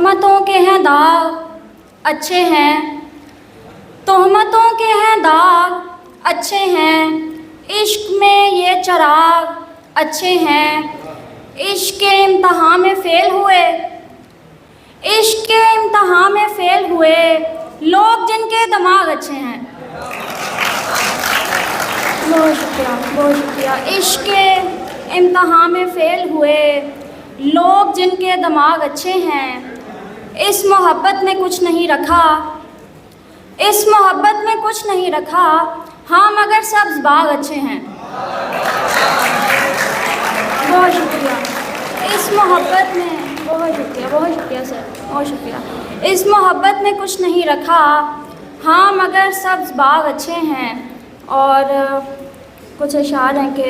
तोहमतों के हैं दाग अच्छे हैं, तोहमतों के हैं दाग अच्छे हैं, इश्क में ये चराग अच्छे हैं, इश्क के इम्तहान में फ़ेल हुए, इश्क के इम्तहान में फ़ेल हुए लोग जिनके दिमाग अच्छे हैं। बहुत शुक्रिया, बहुत शुक्रिया। इश्क के इम्तहान में फ़ेल हुए लोग जिनके दिमाग अच्छे हैं, इस मोहब्बत में कुछ नहीं रखा, इस मोहब्बत में कुछ नहीं रखा, हाँ मगर सब्ज़ बाग अच्छे हैं। बहुत शुक्रिया। इस मोहब्बत में बहुत शुक्रिया सर, बहुत शुक्रिया। इस मोहब्बत में कुछ नहीं रखा, हाँ मगर सब्ज़ बाग अच्छे हैं। और कुछ अशार हैं कि